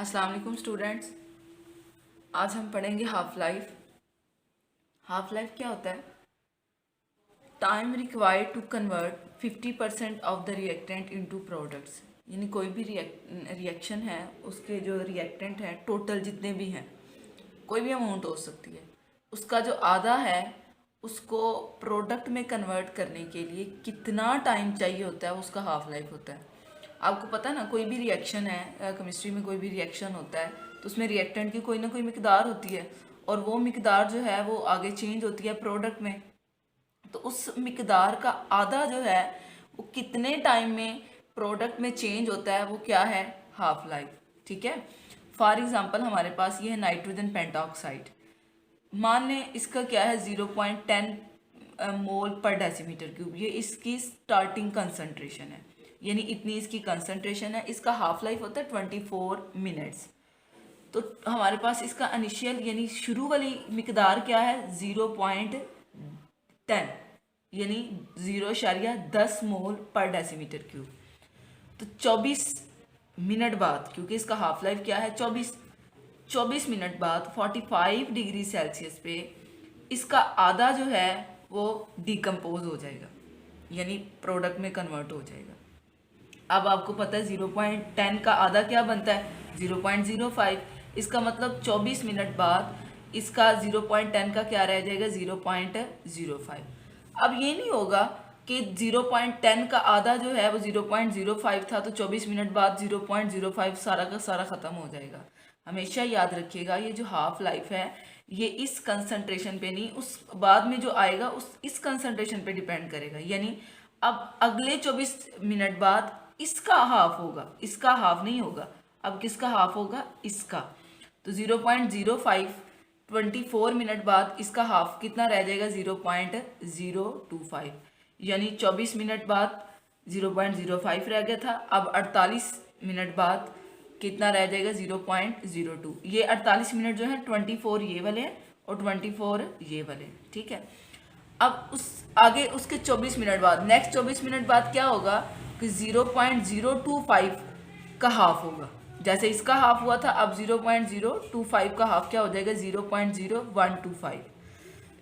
अस्सलाम वालेकुम स्टूडेंट्स। आज हम पढ़ेंगे हाफ लाइफ। हाफ लाइफ क्या होता है? Time required to convert 50% of the reactant into products. यानी कोई भी रिएक्शन है, उसके जो रिएक्टेंट हैं टोटल जितने भी हैं, कोई भी अमाउंट हो सकती है, उसका जो आधा है उसको प्रोडक्ट में कन्वर्ट करने के लिए कितना टाइम चाहिए होता है, उसका हाफ लाइफ होता है। आपको पता है ना, कोई भी रिएक्शन है, केमिस्ट्री में कोई भी रिएक्शन होता है तो उसमें रिएक्टेंट की कोई ना कोई मिकदार होती है, और वो मिकदार जो है वो आगे चेंज होती है प्रोडक्ट में। तो उस मिकदार का आधा जो है वो कितने टाइम में प्रोडक्ट में चेंज होता है, वो क्या है? Half life. ठीक है। फॉर एग्जांपल हमारे पास ये है नाइट्रोजन पेंटाऑक्साइड। मान लें इसका क्या है, 0.10 मोल पर डेसीमीटर क्यूब। ये इसकी स्टार्टिंग कंसंट्रेशन है, यानी इतनी इसकी कंसंट्रेशन है। इसका हाफ लाइफ होता है 24 मिनट्स। तो हमारे पास इसका इनिशियल यानी शुरू वाली मिकदार क्या है? 0.10 यानी 0.10 मोल पर डेसीमीटर क्यूब। तो 24 मिनट बाद, क्योंकि इसका हाफ लाइफ क्या है 24 मिनट बाद 45 डिग्री सेल्सियस पे इसका आधा जो है वो डिकम्पोज हो जाएगा, यानी प्रोडक्ट में कन्वर्ट हो जाएगा। अब आपको पता है 0.10 का आधा क्या बनता है? 0.05। इसका मतलब 24 मिनट बाद इसका 0.10 का क्या रह जाएगा? 0.05। अब ये नहीं होगा कि 0.10 का आधा जो है वो 0.05 था, तो 24 मिनट बाद 0.05 सारा का सारा ख़त्म हो जाएगा। हमेशा याद रखिएगा, ये जो हाफ लाइफ है ये इस कंसंट्रेशन पे नहीं, उस बाद में जो आएगा उस इस कंसंट्रेशन पे डिपेंड करेगा। यानी अब अगले 24 मिनट बाद इसका हाफ होगा, इसका हाफ नहीं होगा। अब किसका हाफ होगा? इसका। तो 0.05 24 मिनट बाद इसका हाफ कितना रह जाएगा? 0.025। यानी 24 मिनट बाद 0.05 रह गया था, अब 48 मिनट बाद कितना रह जाएगा? 0.02। ये 48 मिनट जो है 24 ये वाले हैं और 24 ये वाले हैं। ठीक है। अब उस आगे उसके 24 मिनट बाद, नेक्स्ट 24 मिनट बाद क्या होगा कि 0.025 का हाफ होगा। जैसे इसका हाफ हुआ था, अब 0.025 का हाफ क्या हो जाएगा? 0.0125।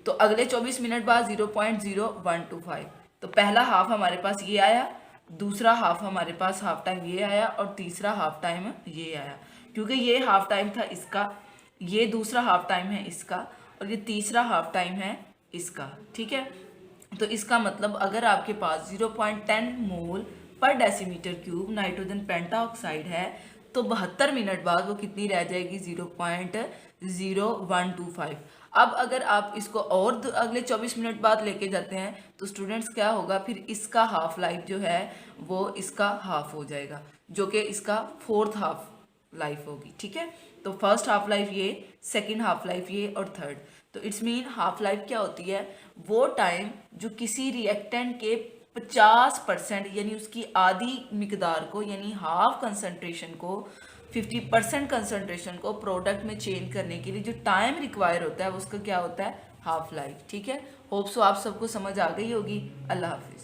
तो अगले 24 मिनट बाद 0.0125। तो पहला हाफ हमारे पास ये आया, दूसरा हाफ हमारे पास हाफ टाइम ये आया, और तीसरा हाफ टाइम ये आया। क्योंकि ये हाफ टाइम था इसका, ये दूसरा हाफ टाइम है इसका, और ये तीसरा हाफ टाइम है इसका। ठीक है। तो इसका मतलब अगर आपके पास 0.10 मोल पर डेसीमीटर क्यूब नाइट्रोजन पेंटाऑक्साइड है, तो 72 मिनट बाद वो कितनी रह जाएगी? 0.0125। अब अगर आप इसको और अगले 24 मिनट बाद लेके जाते हैं तो स्टूडेंट्स क्या होगा? फिर इसका हाफ लाइफ जो है वो इसका हाफ हो जाएगा, जो कि इसका फोर्थ हाफ लाइफ होगी। ठीक है। तो फर्स्ट हाफ लाइफ ये, सेकंड हाफ लाइफ ये, और थर्ड। तो इट्स मीन हाफ लाइफ क्या होती है? वो टाइम जो किसी रिएक्टेंट के 50% यानी उसकी आधी मिकदार को, यानी हाफ कंसंट्रेशन को, 50% कंसंट्रेशन को प्रोडक्ट में चेंज करने के लिए जो टाइम रिक्वायर होता है उसका क्या होता है? Half life. ठीक है। होप सो आप सबको समझ आ गई होगी। अल्लाह हाफिज।